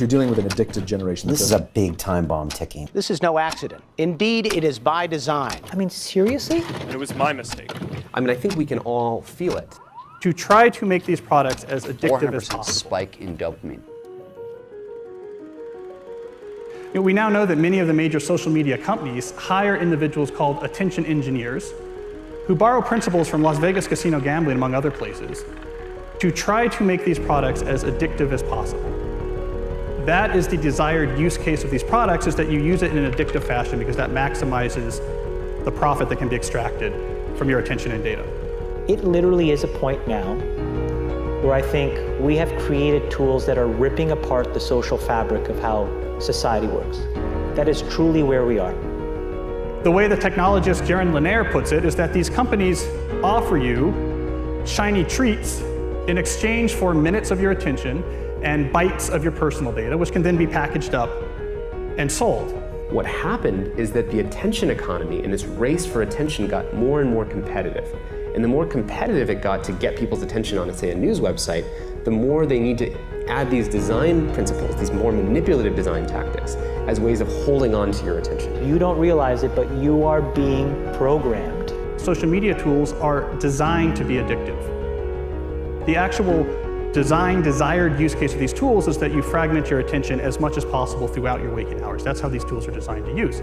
You're dealing with an addicted generation. This is a big time bomb ticking. This is no accident. Indeed, it is by design. I mean, seriously? It was my mistake. I mean, I think we can all feel it. To try to make these products as addictive as 400% possible. spike in dopamine. We now know that many of the major social media companies hire individuals called attention engineers who borrow principles from Las Vegas casino gambling, among other places, to try to make these products as addictive as possible. That is the desired use case of these products, is that you use it in an addictive fashion because that maximizes the profit that can be extracted from your attention and data. It literally is a point now where I think we have created tools that are ripping apart the social fabric of how society works. That is truly where we are. The way the technologist Jaron Lanier puts it is that these companies offer you shiny treats in exchange for minutes of your attention and bytes of your personal data, which can then be packaged up and sold. What happened is that the attention economy and this race for attention got more and more competitive. And the more competitive it got to get people's attention on, say, a news website, the more they need to add these design principles, these more manipulative design tactics, as ways of holding on to your attention. You don't realize it, but you are being programmed. Social media tools are designed to be addictive. The actual desired use case of these tools is that you fragment your attention as much as possible throughout your waking hours. That's how these tools are designed to use.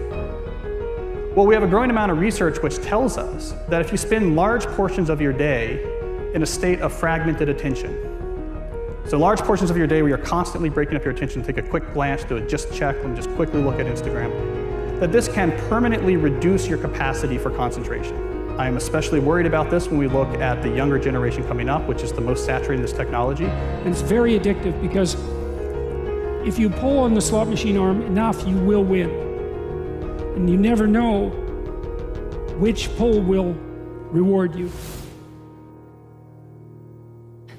Well, we have a growing amount of research which tells us that if you spend large portions of your day in a state of fragmented attention, so large portions of your day where you're constantly breaking up your attention, take a quick glance, do a just check, and just quickly look at Instagram, that this can permanently reduce your capacity for concentration. I am especially worried about this when we look at the younger generation coming up, which is the most saturated in this technology. And it's very addictive because if you pull on the slot machine arm enough, you will win. And you never know which pull will reward you.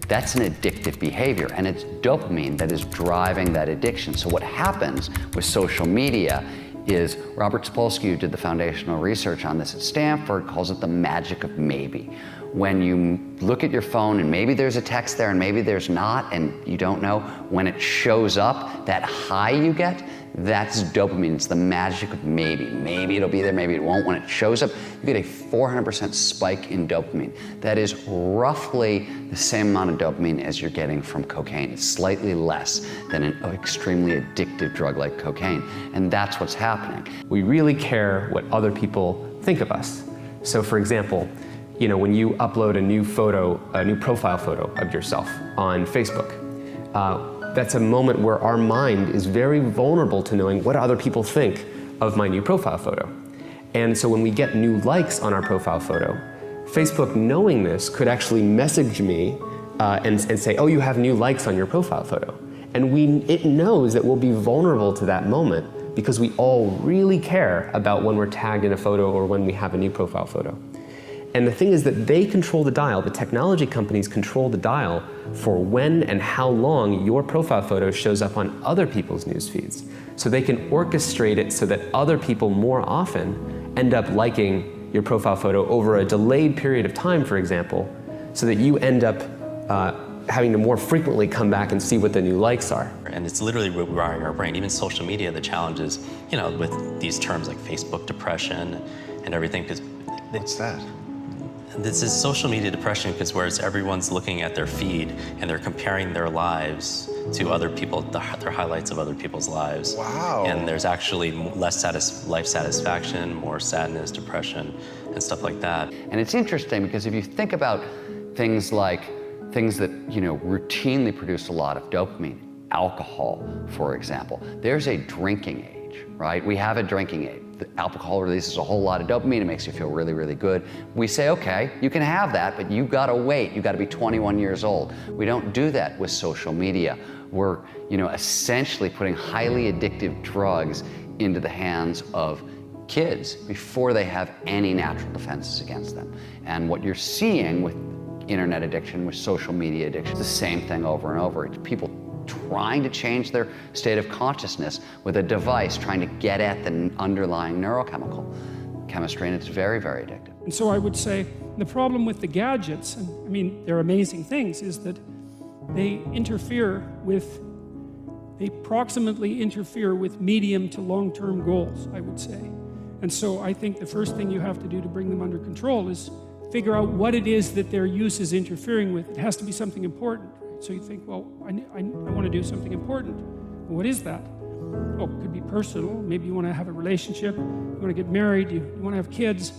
That's an addictive behavior, and it's dopamine that is driving that addiction. So what happens with social media is Robert Sapolsky, who did the foundational research on this at Stanford, calls it the magic of maybe. When you look at your phone and maybe there's a text there and maybe there's not, and you don't know, when it shows up, that high you get, that's dopamine. It's the magic of maybe. Maybe it'll be there, maybe it won't. When it shows up, you get a 400% spike in dopamine. That is roughly the same amount of dopamine as you're getting from cocaine. It's slightly less than an extremely addictive drug like cocaine. And that's what's happening. We really care what other people think of us. So for example, when you upload a new photo, a new profile photo of yourself on Facebook, that's a moment where our mind is very vulnerable to knowing what other people think of my new profile photo. And so when we get new likes on our profile photo, Facebook, knowing this, could actually message me and say, oh, you have new likes on your profile photo. And it knows that we'll be vulnerable to that moment because we all really care about when we're tagged in a photo or when we have a new profile photo. And the thing is that they control the dial, the technology companies control the dial for when and how long your profile photo shows up on other people's news feeds. So they can orchestrate it so that other people more often end up liking your profile photo over a delayed period of time, for example, so that you end up having to more frequently come back and see what the new likes are. And it's literally rewiring our brain. Even social media, the challenge is, with these terms like Facebook depression and everything. What's that? This is social media depression because whereas everyone's looking at their feed and they're comparing their lives to other people, their highlights of other people's lives. Wow. And there's actually less life satisfaction, more sadness, depression, and stuff like that. And it's interesting because if you think about things that routinely produce a lot of dopamine, alcohol, for example, there's a drinking age, right? We have a drinking age. The alcohol releases a whole lot of dopamine. It makes you feel really, really good. We say, okay, you can have that, but you've got to wait. You've got to be 21 years old. We don't do that with social media. We're, essentially putting highly addictive drugs into the hands of kids before they have any natural defenses against them. And what you're seeing with internet addiction, with social media addiction, it's the same thing over and over. It's people trying to change their state of consciousness with a device, trying to get at the underlying neurochemical chemistry, and it's very, very addictive. And so I would say the problem with the gadgets, and they're amazing things, is that they interfere with they proximately interfere with medium to long-term goals, I would say. And so I think the first thing you have to do to bring them under control is figure out what it is that their use is interfering with. It has to be something important. Right? So you think, well, I want to do something important. Well, what is that? Oh, it could be personal. Maybe you want to have a relationship. You want to get married. You want to have kids.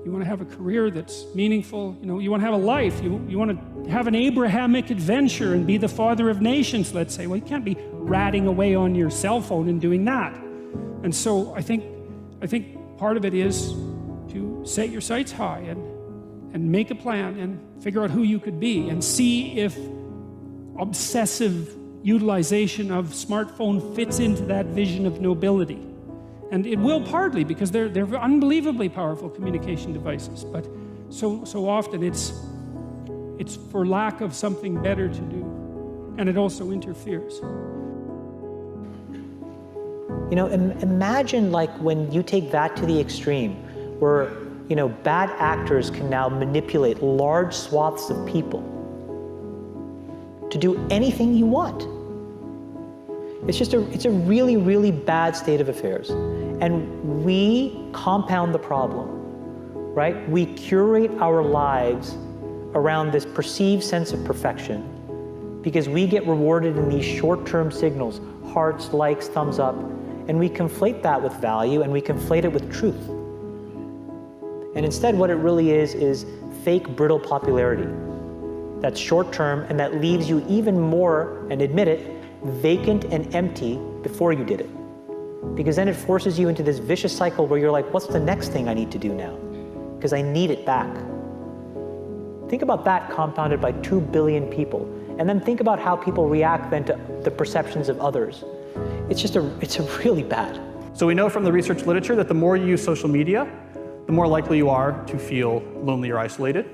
You want to have a career that's meaningful. You want to have a life. You want to have an Abrahamic adventure and be the father of nations, let's say. Well, you can't be ratting away on your cell phone and doing that. And so I think part of it is to set your sights high and make a plan and figure out who you could be and see if obsessive utilization of smartphone fits into that vision of nobility. And it will partly, because they're unbelievably powerful communication devices, but so often it's for lack of something better to do, and it also interferes. Imagine like when you take that to the extreme, where bad actors can now manipulate large swaths of people to do anything you want. It's a really, really bad state of affairs. And we compound the problem, right? We curate our lives around this perceived sense of perfection because we get rewarded in these short-term signals, hearts, likes, thumbs up, and we conflate that with value and we conflate it with truth. And instead what it really is fake brittle popularity that's short-term and that leaves you even more, and admit it, vacant and empty before you did it. Because then it forces you into this vicious cycle where you're like, what's the next thing I need to do now? Because I need it back. Think about that compounded by 2 billion people. And then think about how people react then to the perceptions of others. It's really bad. So we know from the research literature that the more you use social media, the more likely you are to feel lonely or isolated.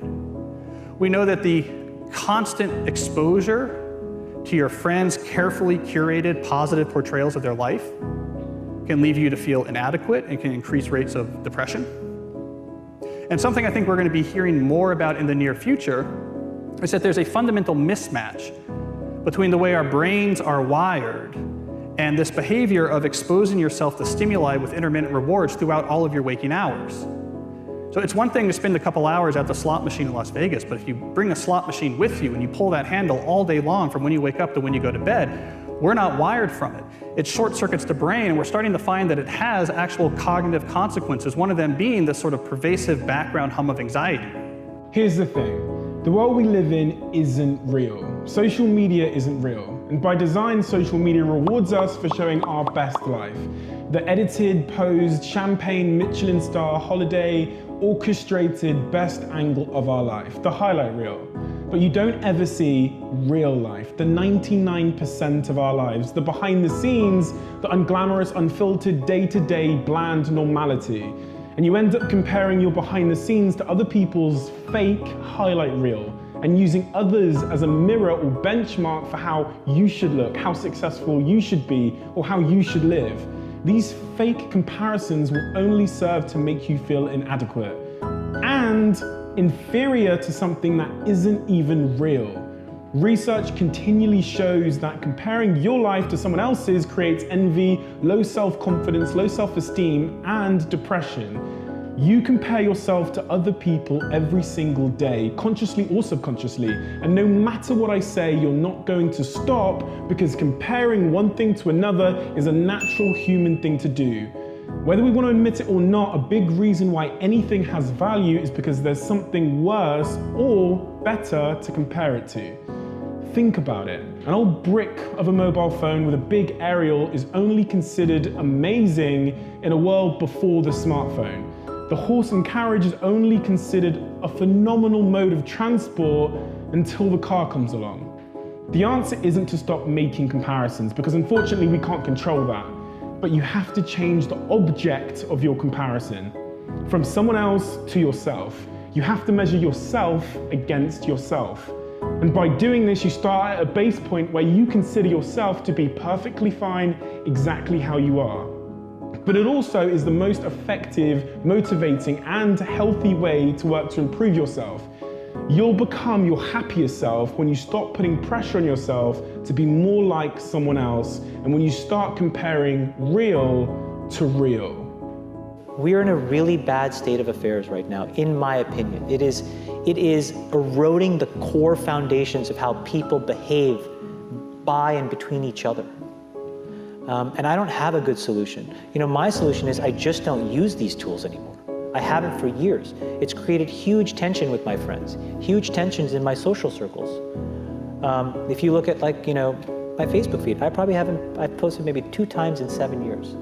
We know that the constant exposure to your friends' carefully curated positive portrayals of their life can leave you to feel inadequate and can increase rates of depression. And something I think we're going to be hearing more about in the near future is that there's a fundamental mismatch between the way our brains are wired and this behavior of exposing yourself to stimuli with intermittent rewards throughout all of your waking hours. So it's one thing to spend a couple hours at the slot machine in Las Vegas, but if you bring a slot machine with you and you pull that handle all day long from when you wake up to when you go to bed, we're not wired from it. It short circuits the brain, and we're starting to find that it has actual cognitive consequences, one of them being this sort of pervasive background hum of anxiety. Here's the thing. The world we live in isn't real. Social media isn't real. And by design, social media rewards us for showing our best life. The edited, posed, champagne, Michelin star, holiday, orchestrated best angle of our life, the highlight reel. But you don't ever see real life, the 99% of our lives, the behind the scenes, the unglamorous, unfiltered, day-to-day, bland normality. And you end up comparing your behind the scenes to other people's fake highlight reel and using others as a mirror or benchmark for how you should look, how successful you should be, or how you should live. These fake comparisons will only serve to make you feel inadequate and inferior to something that isn't even real. Research continually shows that comparing your life to someone else's creates envy, low self-confidence, low self-esteem, and depression. You compare yourself to other people every single day, consciously or subconsciously, and no matter what I say, you're not going to stop because comparing one thing to another is a natural human thing to do. Whether we want to admit it or not, a big reason why anything has value is because there's something worse or better to compare it to. Think about it. An old brick of a mobile phone with a big aerial is only considered amazing in a world before the smartphone. The horse and carriage is only considered a phenomenal mode of transport until the car comes along. The answer isn't to stop making comparisons, because unfortunately we can't control that. But you have to change the object of your comparison. From someone else to yourself. You have to measure yourself against yourself. And by doing this, you start at a base point where you consider yourself to be perfectly fine exactly how you are. But it also is the most effective, motivating, and healthy way to work to improve yourself. You'll become your happier self when you stop putting pressure on yourself to be more like someone else, and when you start comparing real to real. We are in a really bad state of affairs right now, in my opinion. It is eroding the core foundations of how people behave by and between each other. And I don't have a good solution. You know, my solution is I just don't use these tools anymore. I haven't for years. It's created huge tension with my friends, huge tensions in my social circles. If you look at, like, you know, my Facebook feed, I've posted maybe 2 times in 7 years.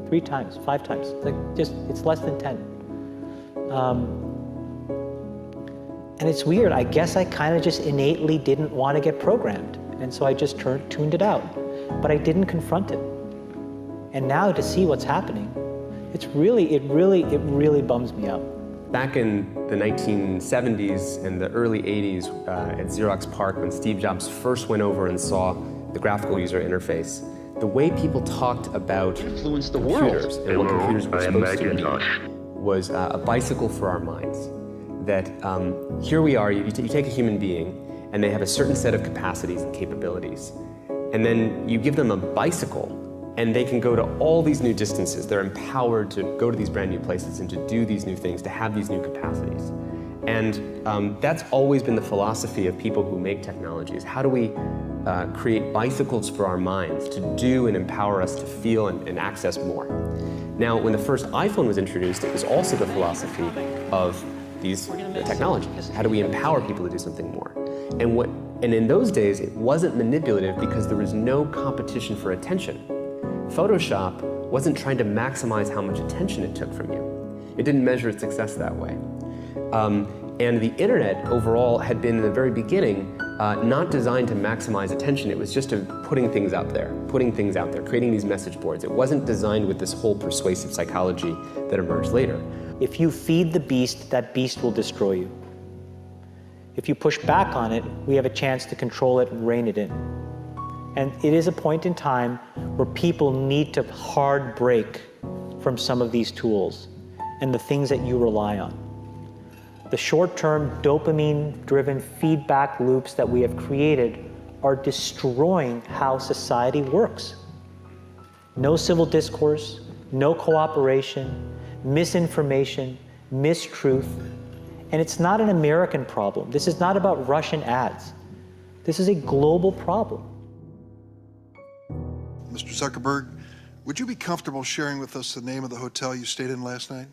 3 times, 5 times, it's less than 10. And it's weird, I guess I kind of just innately didn't want to get programmed. And so I just tuned it out, but I didn't confront it. And now to see what's happening, it really bums me out. Back in the 1970s and the early 80s at Xerox PARC, when Steve Jobs first went over and saw the graphical user interface, the way people talked about computers and what computers were supposed to be was a bicycle for our minds. That here we are, you take a human being and they have a certain set of capacities and capabilities, and then you give them a bicycle and they can go to all these new distances. They're empowered to go to these brand new places and to do these new things, to have these new capacities. And that's always been the philosophy of people who make technologies. How do we create bicycles for our minds to do and empower us to feel and access more? Now, when the first iPhone was introduced, it was also the philosophy of these technologies. How do we empower people to do something more? And in those days, it wasn't manipulative because there was no competition for attention. Photoshop wasn't trying to maximize how much attention it took from you. It didn't measure its success that way. And the internet overall had been in the very beginning not designed to maximize attention. It was just putting things out there, creating these message boards. It wasn't designed with this whole persuasive psychology that emerged later. If you feed the beast, that beast will destroy you. If you push back on it, we have a chance to control it and rein it in. And it is a point in time where people need to hard break from some of these tools and the things that you rely on. The short-term dopamine-driven feedback loops that we have created are destroying how society works. No civil discourse, no cooperation, misinformation, mistruth. And it's not an American problem. This is not about Russian ads. This is a global problem. Mr. Zuckerberg, would you be comfortable sharing with us the name of the hotel you stayed in last night?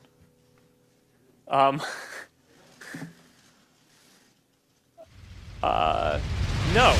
No.